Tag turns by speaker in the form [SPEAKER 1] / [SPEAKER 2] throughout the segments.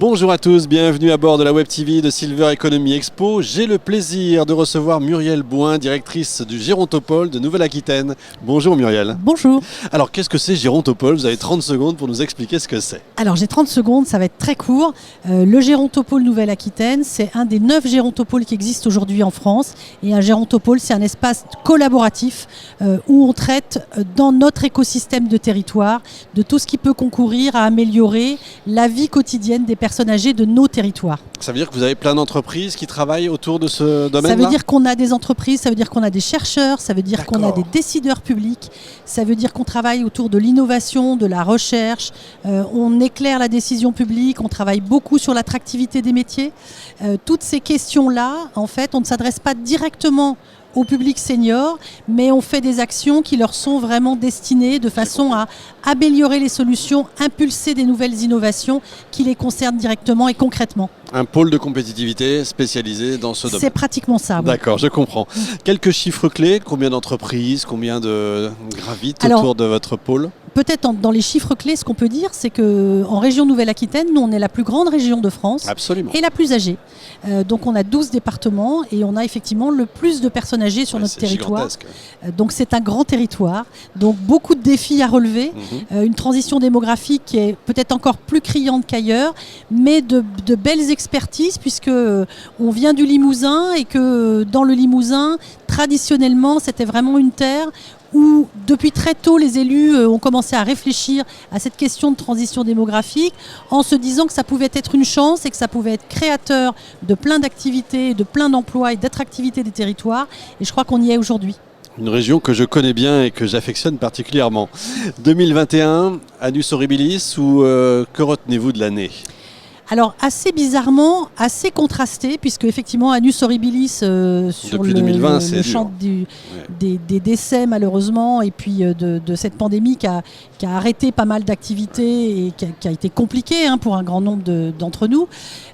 [SPEAKER 1] Bonjour à tous, bienvenue à bord de la Web TV de Silver Economy Expo. J'ai le plaisir de recevoir Muriel Bouin, directrice du Gérontopole de Nouvelle-Aquitaine. Bonjour Muriel.
[SPEAKER 2] Bonjour.
[SPEAKER 1] Alors qu'est-ce que c'est Gérontopole? Vous avez 30 secondes pour nous expliquer ce que c'est.
[SPEAKER 2] Alors j'ai 30 secondes, ça va être très court. Le Gérontopole Nouvelle-Aquitaine, c'est un des 9 gérontopoles qui existent aujourd'hui en France. Et un gérontopole, c'est un espace collaboratif où on traite dans notre écosystème de territoire de tout ce qui peut concourir à améliorer la vie quotidienne des personnes âgées de nos territoires.
[SPEAKER 1] Ça veut dire que vous avez plein d'entreprises qui travaillent autour de ce domaine-là?
[SPEAKER 2] Ça veut dire qu'on a des entreprises, ça veut dire qu'on a des chercheurs, ça veut dire qu'on a des décideurs publics, ça veut dire qu'on travaille autour de l'innovation, de la recherche, on éclaire la décision publique, on travaille beaucoup sur l'attractivité des métiers. Toutes ces questions-là, en fait, on ne s'adresse pas directement au public senior, mais on fait des actions qui leur sont vraiment destinées de façon à améliorer les solutions, impulser des nouvelles innovations qui les concernent directement et concrètement.
[SPEAKER 1] Un pôle de compétitivité spécialisé dans ce domaine.
[SPEAKER 2] C'est pratiquement ça. Oui.
[SPEAKER 1] D'accord, je comprends. Quelques chiffres clés, combien d'entreprises, combien de gravitent autour de votre pôle?
[SPEAKER 2] Peut-être dans les chiffres clés, ce qu'on peut dire, c'est qu'en région Nouvelle-Aquitaine, nous, on est la plus grande région de France.
[SPEAKER 1] Absolument.
[SPEAKER 2] Et la plus âgée. Donc on a 12 départements et on a effectivement le plus de personnes âgées sur notre territoire. Donc c'est un grand territoire. Donc beaucoup de défis à relever. Une transition démographique qui est peut-être encore plus criante qu'ailleurs, mais de belles expertises puisque on vient du Limousin et que dans le Limousin, traditionnellement, c'était vraiment une terre où depuis très tôt les élus ont commencé à réfléchir à cette question de transition démographique en se disant que ça pouvait être une chance et que ça pouvait être créateur de plein d'activités, de plein d'emplois et d'attractivité des territoires. Et je crois qu'on y est aujourd'hui.
[SPEAKER 1] Une région que je connais bien et que j'affectionne particulièrement. 2021, Annus Horribilis, ou que retenez-vous de l'année ?
[SPEAKER 2] Alors assez bizarrement, assez contrasté, puisque effectivement Annus Horribilis sur
[SPEAKER 1] depuis 2020,
[SPEAKER 2] le champ des décès malheureusement, et puis de cette pandémie qui a arrêté pas mal d'activités et qui a été compliquée pour un grand nombre d'entre nous.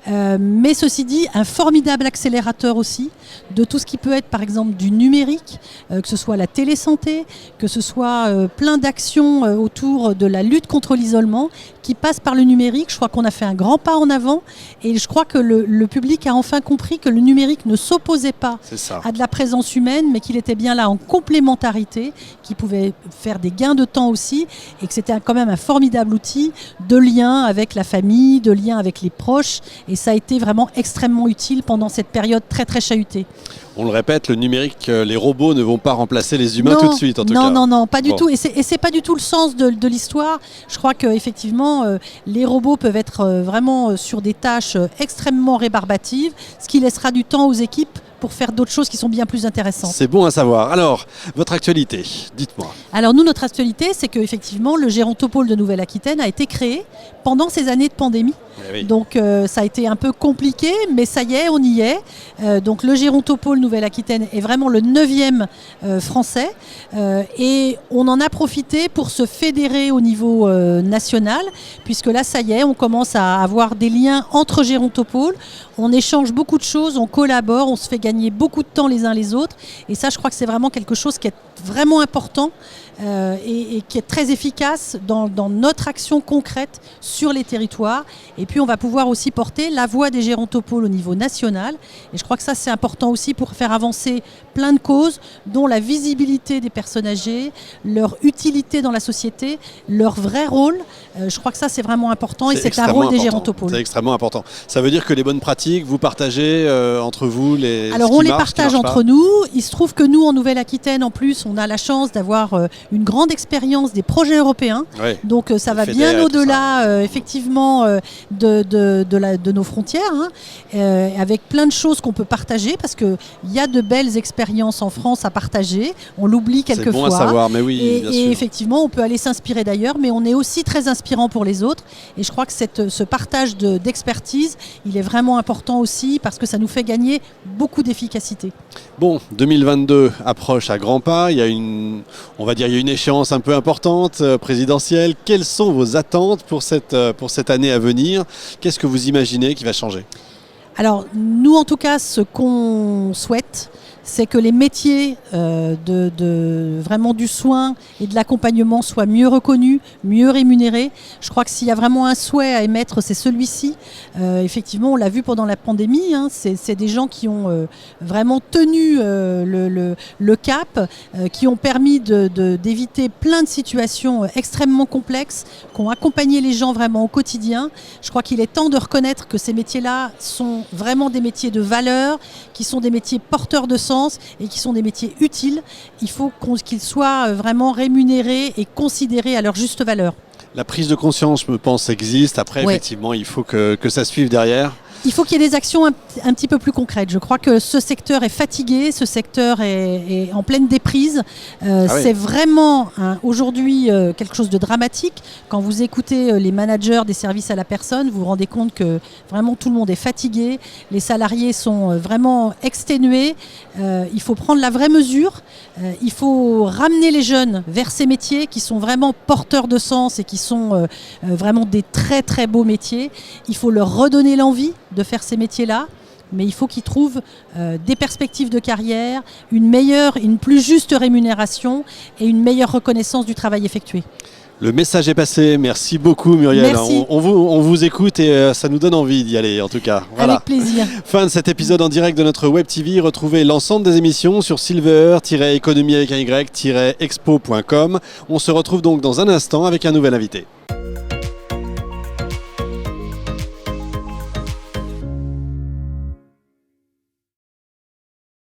[SPEAKER 2] Mais ceci dit, un formidable accélérateur aussi de tout ce qui peut être par exemple du numérique, que ce soit la télésanté, que ce soit plein d'actions autour de la lutte contre l'isolement qui passe par le numérique. Je crois qu'on a fait un grand pas en avant et je crois que le public a enfin compris que le numérique ne s'opposait pas à de la présence humaine, mais qu'il était bien là en complémentarité, qu'il pouvait faire des gains de temps aussi et que c'était quand même un formidable outil de lien avec la famille, de lien avec les proches, et ça a été vraiment extrêmement utile pendant cette période très très chahutée.
[SPEAKER 1] On le répète, le numérique, les robots ne vont pas remplacer les humains tout de suite en tout cas.
[SPEAKER 2] Non, pas du tout. Et c'est pas du tout le sens de l'histoire. Je crois qu'effectivement, les robots peuvent être vraiment sur des tâches extrêmement rébarbatives, ce qui laissera du temps aux équipes pour faire d'autres choses qui sont bien plus intéressantes.
[SPEAKER 1] C'est bon à savoir. Alors, votre actualité, dites-moi.
[SPEAKER 2] Alors nous, notre actualité, c'est qu'effectivement, le Gérontopole de Nouvelle-Aquitaine a été créé pendant ces années de pandémie. Oui. Donc ça a été un peu compliqué, mais ça y est, on y est. Donc le Gérontopole Nouvelle-Aquitaine est vraiment le 9e français. Et on en a profité pour se fédérer au niveau national, puisque là, ça y est, on commence à avoir des liens entre gérontopoles. On échange beaucoup de choses, on collabore, on se fait gagner beaucoup de temps les uns les autres. Et ça, je crois que c'est vraiment quelque chose qui est vraiment important et qui est très efficace dans notre action concrète sur les territoires. Et puis, on va pouvoir aussi porter la voix des gérontopoles au niveau national. Et je crois que ça, c'est important aussi pour faire avancer plein de causes, dont la visibilité des personnes âgées, leur utilité dans la société, leur vrai rôle. Je crois que ça, c'est vraiment important et c'est un rôle des gérontopoles.
[SPEAKER 1] C'est extrêmement important. Ça veut dire que les bonnes pratiques, vous partagez entre vous les...
[SPEAKER 2] Alors, on les partage entre nous. Il se trouve que nous, en Nouvelle-Aquitaine, en plus, on a la chance d'avoir une grande expérience des projets européens. Oui. Donc, ça va bien au-delà, effectivement, de nos frontières, avec plein de choses qu'on peut partager, parce qu'il y a de belles expériences en France à partager. On l'oublie quelquefois.
[SPEAKER 1] C'est bon à savoir, mais oui, bien sûr.
[SPEAKER 2] Et effectivement, on peut aller s'inspirer d'ailleurs, mais on est aussi très inspirant pour les autres. Et je crois que ce partage d'expertise, il est vraiment important aussi, parce que ça nous fait gagner beaucoup d'efficacité.
[SPEAKER 1] Bon, 2022 approche à grands pas. Il y a une échéance un peu importante, présidentielle. Quelles sont vos attentes pour cette année à venir? Qu'est-ce que vous imaginez qui va changer?
[SPEAKER 2] Alors, nous, en tout cas, ce qu'on souhaite, c'est que les métiers vraiment du soin et de l'accompagnement soient mieux reconnus, mieux rémunérés. Je crois que s'il y a vraiment un souhait à émettre, c'est celui-ci. Effectivement, on l'a vu pendant la pandémie, hein, c'est des gens qui ont vraiment tenu le cap, qui ont permis d'éviter plein de situations extrêmement complexes, qui ont accompagné les gens vraiment au quotidien. Je crois qu'il est temps de reconnaître que ces métiers-là sont vraiment des métiers de valeur, qui sont des métiers porteurs de sens et qui sont des métiers utiles. Il faut qu'ils soient vraiment rémunérés et considérés à leur juste valeur.
[SPEAKER 1] La prise de conscience, je pense, existe. Après, effectivement, il faut que ça suive derrière.
[SPEAKER 2] Il faut qu'il y ait des actions un petit peu plus concrètes. Je crois que ce secteur est fatigué, ce secteur est en pleine déprise. C'est vraiment aujourd'hui quelque chose de dramatique. Quand vous écoutez les managers des services à la personne, vous vous rendez compte que vraiment tout le monde est fatigué. Les salariés sont vraiment exténués. Il faut prendre la vraie mesure. Il faut ramener les jeunes vers ces métiers qui sont vraiment porteurs de sens et qui sont vraiment des très très beaux métiers. Il faut leur redonner l'envie de faire ces métiers-là, mais il faut qu'ils trouvent des perspectives de carrière, une plus juste rémunération et une meilleure reconnaissance du travail effectué.
[SPEAKER 1] Le message est passé. Merci beaucoup, Muriel.
[SPEAKER 2] Merci.
[SPEAKER 1] On vous écoute et ça nous donne envie d'y aller, en tout cas. Voilà.
[SPEAKER 2] Avec plaisir.
[SPEAKER 1] Fin de cet épisode en direct de notre Web TV. Retrouvez l'ensemble des émissions sur silver-économie avec un y-expo.com. On se retrouve donc dans un instant avec un nouvel invité.